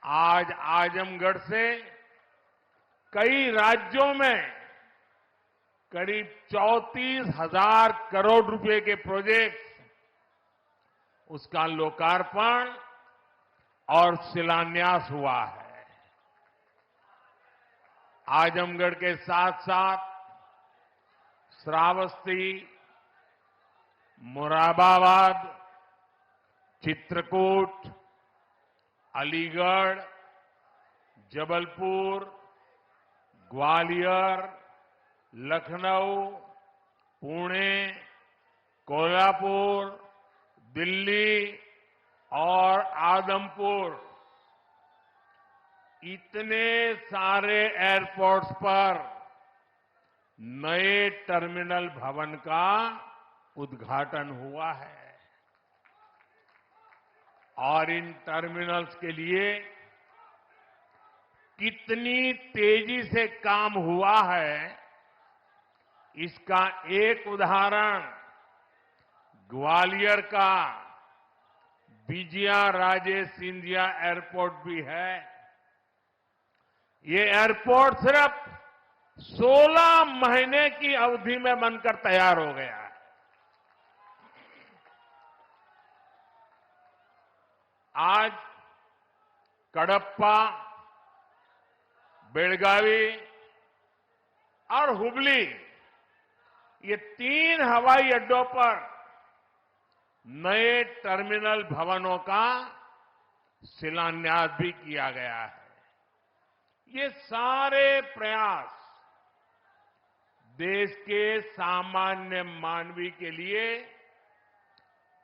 आज आजमगढ़ से कई राज्यों में करीब 34,000 करोड़ रुपए के प्रोजेक्ट उसका लोकार्पण और शिलान्यास हुआ है। आजमगढ़ के साथ साथ श्रावस्ती, मुरादाबाद, चित्रकूट, अलीगढ़, जबलपुर, ग्वालियर, लखनऊ, पुणे, कोल्हापुर, दिल्ली और आदमपुर, इतने सारे एयरपोर्ट्स पर नए टर्मिनल भवन का उद्घाटन हुआ है और इन टर्मिनल्स के लिए कितनी तेजी से काम हुआ है, इसका एक उदाहरण ग्वालियर का विजया राजे सिंधिया एयरपोर्ट भी है। ये एयरपोर्ट सिर्फ 16 महीने की अवधि में बनकर तैयार हो गया है। आज कडप्पा, बेलगावी और हुबली, ये 3 हवाई अड्डों पर नए टर्मिनल भवनों का शिलान्यास भी किया गया है। ये सारे प्रयास देश के सामान्य मानवी के लिए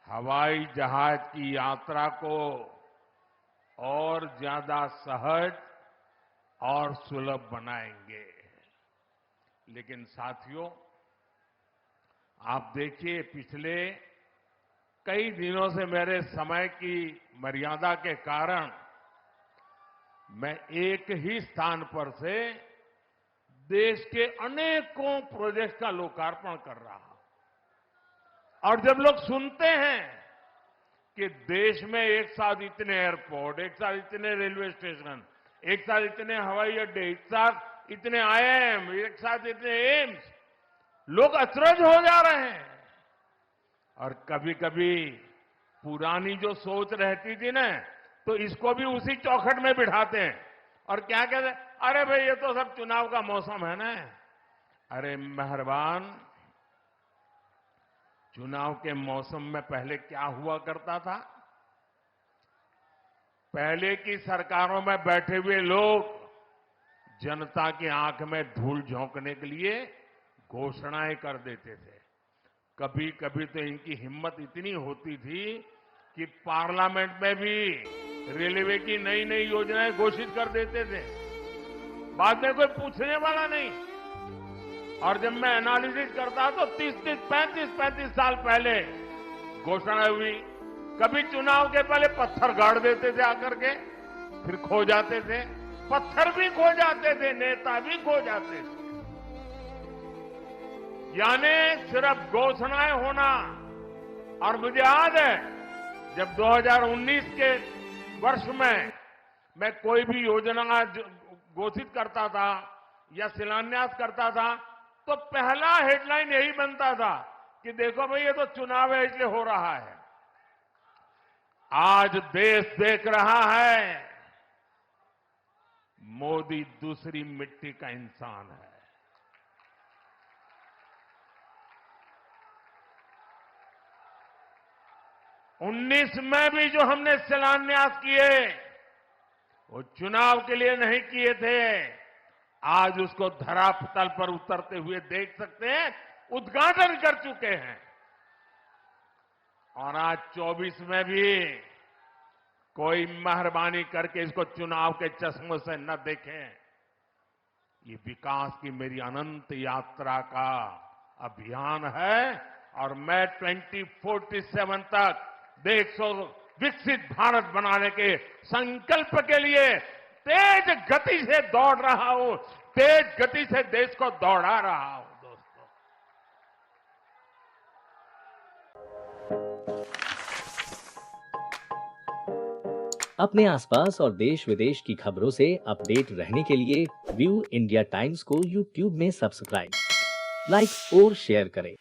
हवाई जहाज की यात्रा को और ज्यादा सहज और सुलभ बनाएंगे। लेकिन साथियों, आप देखिए, पिछले कई दिनों से मेरे समय की मर्यादा के कारण मैं एक ही स्थान पर से देश के अनेकों प्रोजेक्ट का लोकार्पण कर रहा हूं। और जब लोग सुनते हैं कि देश में एक साथ इतने एयरपोर्ट, एक साथ इतने रेलवे स्टेशन, एक साथ इतने हवाई अड्डे, एक साथ इतने आईआईएम, एक साथ इतने एम्स, लोग अचरज हो जा रहे हैं। और कभी कभी पुरानी जो सोच रहती थी ना, तो इसको भी उसी चौखट में बिठाते हैं और क्या कहते हैं, अरे भाई ये तो सब चुनाव का मौसम है ना। अरे मेहरबान, चुनाव के मौसम में पहले क्या हुआ करता था? पहले की सरकारों में बैठे हुए लोग जनता की आंख में धूल झोंकने के लिए घोषणाएं कर देते थे। कभी कभी तो इनकी हिम्मत इतनी होती थी कि पार्लियामेंट में भी रेलवे की नई नई योजनाएं घोषित कर देते थे, बाद में कोई पूछने वाला नहीं। और जब मैं एनालिसिस करता तो 35 साल पहले घोषणा हुई। कभी चुनाव के पहले पत्थर गाड़ देते थे आकर के, फिर खो जाते थे, पत्थर भी खो जाते थे, नेता भी खो जाते थे। यानी सिर्फ घोषणाएं होना। और मुझे याद है जब 2019 के वर्ष में मैं कोई भी योजना घोषित करता था या शिलान्यास करता था, तो पहला हेडलाइन यही बनता था कि देखो भाई, ये तो चुनाव है इसलिए हो रहा है। आज देश देख रहा है मोदी दूसरी मिट्टी का इंसान है। 19 में भी जो हमने शिलान्यास किए, वो चुनाव के लिए नहीं किए थे। आज उसको धरातल पर उतरते हुए देख सकते हैं, उद्घाटन कर चुके हैं। और आज 24 में भी कोई मेहरबानी करके इसको चुनाव के चश्मों से न देखें। ये विकास की मेरी अनंत यात्रा का अभियान है और मैं 2047 तक देश को विकसित भारत बनाने के संकल्प के लिए तेज गति से दौड़ रहा हूं, तेज गति से देश को दौड़ा रहा हूं। दोस्तों, अपने आसपास और देश विदेश की खबरों से अपडेट रहने के लिए व्यू इंडिया टाइम्स को यूट्यूब में सब्सक्राइब, लाइक और शेयर करें।